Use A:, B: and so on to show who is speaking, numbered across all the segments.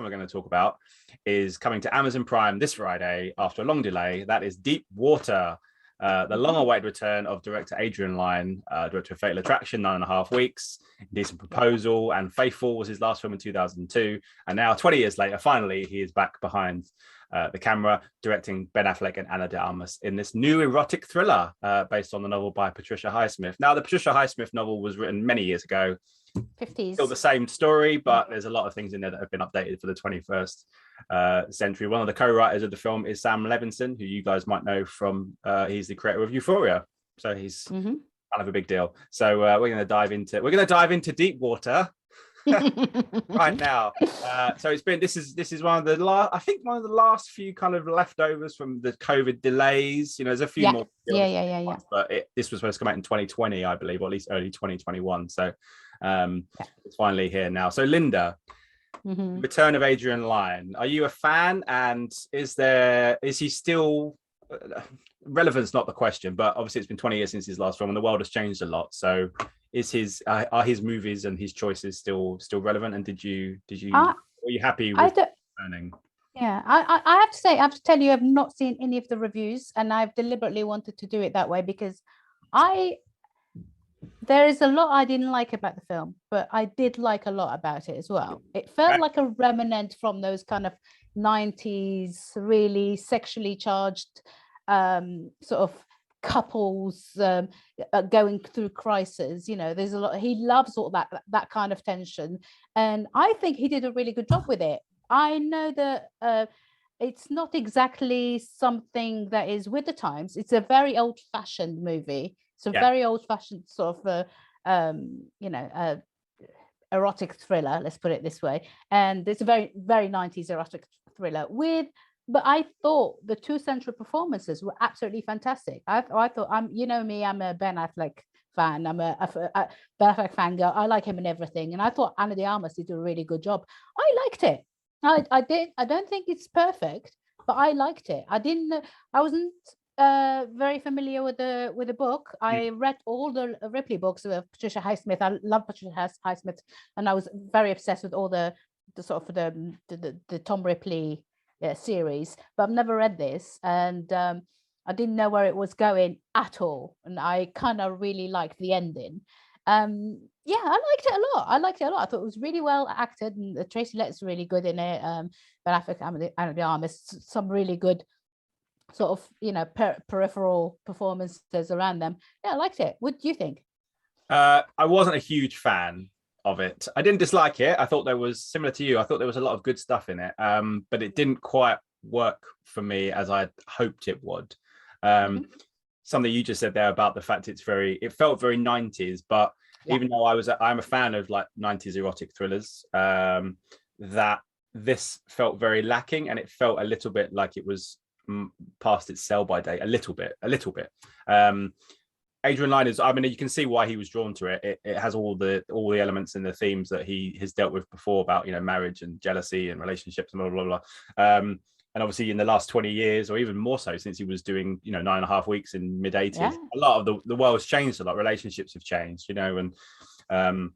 A: one we're going to talk about is coming to Amazon Prime this Friday after a long delay. That is Deep Water, the long-awaited return of director Adrian Lyne, director of Fatal Attraction, 9.5 weeks, Decent Proposal, and Faithful was his last film in 2002. And now, 20 years later, finally, he is back behind the camera, directing Ben Affleck and Ana de Armas in this new erotic thriller based on the novel by Patricia Highsmith. Now, the Patricia Highsmith novel was written many years ago.
B: 50s.
A: Still the same story, but there's a lot of things in there that have been updated for the 21st century. One of the co-writers of the film is Sam Levinson, who you guys might know from, he's the creator of Euphoria. So he's kind of a big deal. So we're going to dive into Deep Water. Right now, so this is one of the last few kind of leftovers from the COVID delays. You know, there's a few more. But this was supposed to come out in 2020, I believe, or at least early 2021. So it's finally here now. So Linda, return of Adrian Lyne. Are you a fan? And is he still relevance? Not the question, but obviously it's been 20 years since his last film, and the world has changed a lot. So are his movies and his choices still relevant? And were you happy with returning?
B: Yeah, I have to tell you, I've not seen any of the reviews, and I've deliberately wanted to do it that way because there is a lot I didn't like about the film, but I did like a lot about it as well. It felt like a remnant from those kind of 90s, really sexually charged sort of couples going through crisis. You know, there's a lot. He loves all that kind of tension, and I think he did a really good job with it. I know that it's not exactly something that is with the times. It's a very old-fashioned movie. It's a very old-fashioned sort of erotic thriller, let's put it this way. And it's a very, very 90s erotic thriller but I thought the two central performances were absolutely fantastic. I thought, I'm a Ben Affleck fan. I'm a Ben Affleck fan girl. I like him in everything. And I thought Ana de Armas did a really good job. I liked it. I don't think it's perfect, but I liked it. I wasn't very familiar with the book. I read all the Ripley books of Patricia Highsmith. I love Patricia Highsmith, and I was very obsessed with all the sort of the Tom Ripley series, but I've never read this, and I didn't know where it was going at all, and I kind of really liked the ending. I liked it a lot. I thought it was really well acted, and Tracy Letts really good in it. Ben Affleck, Ana de Armas, some really good sort of peripheral performances around them. I liked it. What do you think?
A: I wasn't a huge fan of it. I didn't dislike it. I thought there was, similar to you, I thought there was a lot of good stuff in it, but it didn't quite work for me as I hoped it would. Something you just said there about the fact it felt very 90s, but even though I'm a fan of like 90s erotic thrillers, that this felt very lacking, and it felt a little bit like it was past its sell-by date, a little bit. Adrian Lyne you can see why he was drawn to it. It has all the elements and the themes that he has dealt with before about, marriage and jealousy and relationships and blah, blah, blah. And obviously in the last 20 years, or even more so since he was doing, 9.5 weeks in mid-80s, a lot of the world's changed a lot. Relationships have changed, and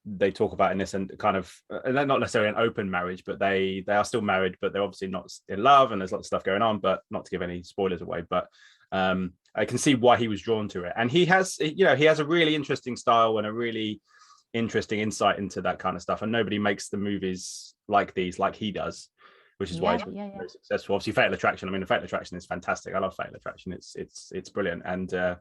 A: they talk about in this, and kind of, and they're not necessarily an open marriage, but they are still married, but they're obviously not in love, and there's lots of stuff going on, but not to give any spoilers away. But I can see why he was drawn to it. And he has a really interesting style and a really interesting insight into that kind of stuff. And nobody makes the movies like these, like he does, which is why he's very successful. Obviously, Fatal Attraction. I mean, the Fatal Attraction is fantastic. I love Fatal Attraction. It's brilliant. And I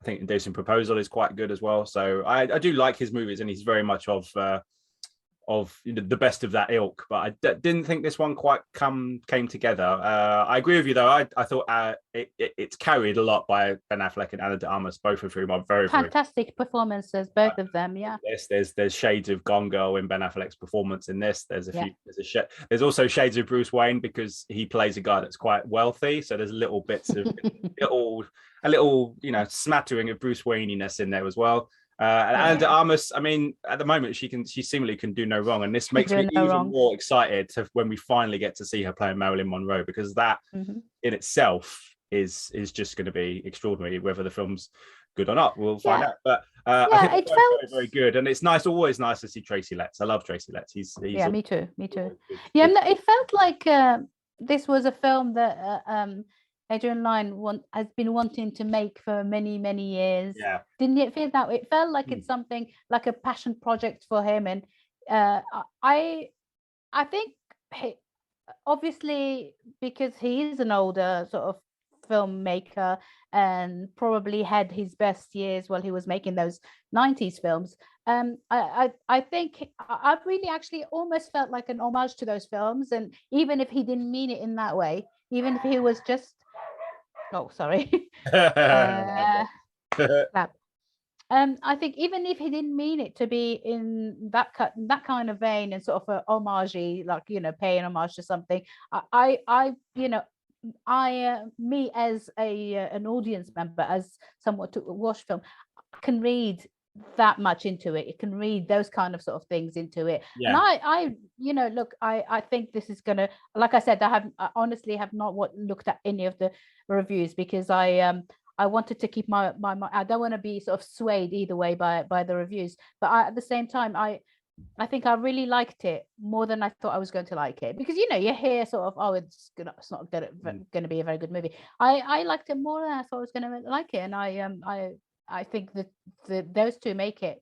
A: think Indecent Proposal is quite good as well. So I do like his movies, and he's very much of the best of that ilk. But I didn't think this one quite came together. I agree with you though. I thought it's carried a lot by Ben Affleck and Ana de Armas, both of whom are very
B: fantastic performances, both of them. Yeah.
A: There's shades of Gone Girl in Ben Affleck's performance in this. There's also shades of Bruce Wayne, because he plays a guy that's quite wealthy. So there's little bits of a little smattering of Bruce Wayne-iness in there as well. And Ana de Armas, I mean, at the moment she seemingly can do no wrong, and this makes me even more excited when we finally get to see her playing Marilyn Monroe, because that in itself is just going to be extraordinary, whether the film's good or not. We'll find out. But
B: Yeah,
A: I think
B: it
A: it's
B: felt
A: very, very good, and it's nice, always nice to see Tracy Letts. I love Tracy Letts. He's
B: yeah, me too.
A: good.
B: Yeah, no, it felt like this was a film that Adrian Lyne has been wanting to make for many, many years.
A: Yeah.
B: Didn't it feel that way? It felt like it's something like a passion project for him, and I think obviously because he is an older sort of filmmaker and probably had his best years while he was making those 90s films. I think I really actually almost felt like an homage to those films, and even if he didn't mean it in that way, even if he was just sorry clap. I think even if he didn't mean it to be in that kind of vein and sort of a homage, like, you know, paying homage to something, me as an audience member, as someone to watch film, can read that much into it. It can read those kind of sort of things into it. And I think this is gonna, like I said, I honestly have not looked at any of the reviews because I wanted to keep my I don't want to be sort of swayed either way by the reviews, but at the same time I think I really liked it more than I thought I was going to like it, because, you know, you hear sort of, oh, it's not going to be a very good movie. I liked it more than I thought I was going to like it, and I think that those two make it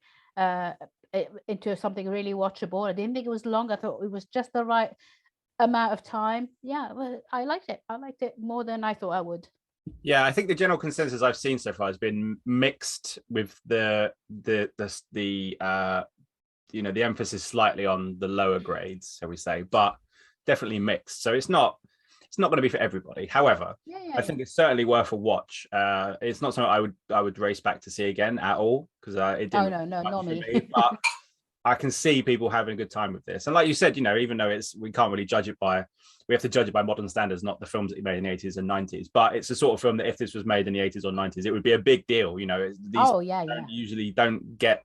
B: into something really watchable. I didn't think it was long. I thought it was just the right amount of time. Yeah, well, I liked it more than I thought I would.
A: Yeah, I think the general consensus I've seen so far has been mixed, with the emphasis slightly on the lower grades, shall we say, but definitely mixed. So it's not going to be for everybody. However, I think it's certainly worth a watch. It's not something I would race back to see again at all, because it didn't.
B: Oh no, not me.
A: But I can see people having a good time with this. And like you said, you know, even though we can't really judge it we have to judge it by modern standards, not the films that he made in the 80s and 90s. But it's a sort of film that if this was made in the 80s or 90s, it would be a big deal. You know, usually don't get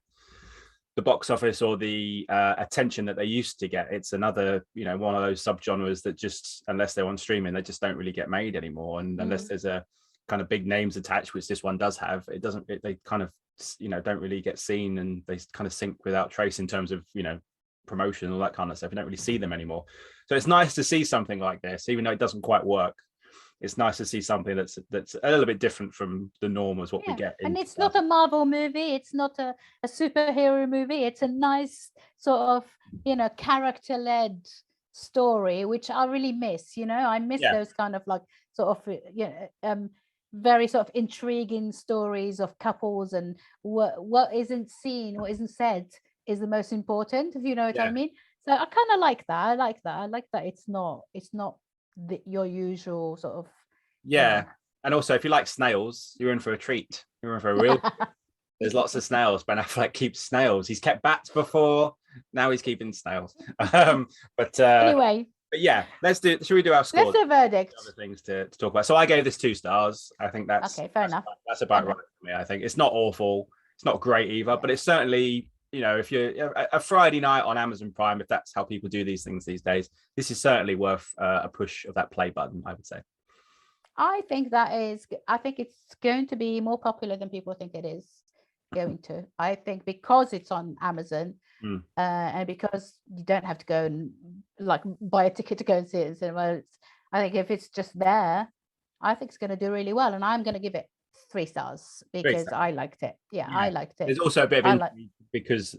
A: the box office or the attention that they used to get. It's another, you know, one of those subgenres that just, unless they're on streaming, they just don't really get made anymore. And unless there's a kind of big names attached, which this one does have, they kind of, you know, don't really get seen, and they kind of sink without trace in terms of, you know, promotion and all that kind of stuff. You don't really see them anymore. So it's nice to see something like this, even though it doesn't quite work. It's nice to see something that's a little bit different from the norm as what we get.
B: And it's not a Marvel movie. It's not a superhero movie. It's a nice sort of, you know, character-led story, which I really miss. You know, I miss those kind of like sort of, very sort of intriguing stories of couples, and what isn't seen, what isn't said is the most important, if you know what I mean. So I kind of like that. I like that it's not your usual sort of
A: And also, if you like snails, you're in for a treat. You're in for a real there's lots of snails. Ben Affleck keeps snails. He's kept bats before, now he's keeping snails. Anyway, but yeah, should we do our scores?
B: Let's do a verdict.
A: Other things to talk about. So I gave this 2 stars. I think that's
B: okay, fair enough.
A: That's about right for me. I think it's not awful, it's not great either, but it's certainly, you know, if you're a Friday night on Amazon Prime, if that's how people do these things these days, this is certainly worth a push of that play button, I would say.
B: I think it's going to be more popular than people think it is going to. I think because it's on Amazon, and because you don't have to go and like buy a ticket to go and see it in cinema. I think if it's just there, I think it's going to do really well, and I'm going to give it 3 stars because I liked it. I liked it.
A: There's also a bit of because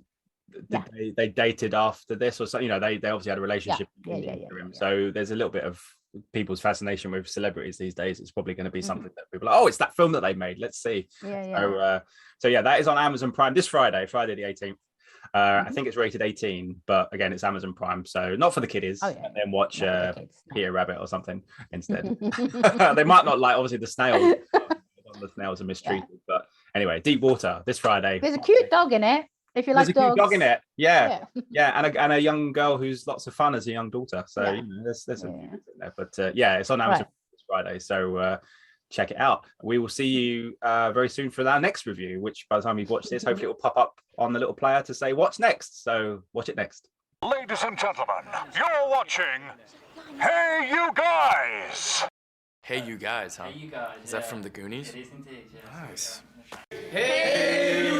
A: they dated after this, or so, you know, they obviously had a relationship. So there's a little bit of people's fascination with celebrities these days. It's probably going to be something that people are like, oh, it's that film that they made, let's see. So that is on Amazon Prime this Friday the 18th. I think it's rated 18, but again, it's Amazon Prime, so not for the kiddies. And then watch Peter Rabbit or something instead. They might not like, obviously, the snails. The snails are mistreated, but anyway, Deep Water this Friday.
B: There's a cute dog in it. If you like dogs.
A: There's a cute dog in it. And a young girl who's lots of fun as a young daughter. So you know, there's a few bits in there. But it's on Amazon this Friday. So check it out. We will see you very soon for our next review, which by the time you've watched this, hopefully it will pop up on the little player to say what's next. So watch it next.
C: Ladies and gentlemen, you're watching Hey You Guys.
D: Hey You Guys, huh?
E: Hey You Guys.
D: Is that from the Goonies?
E: It is indeed,
D: Nice. Hey,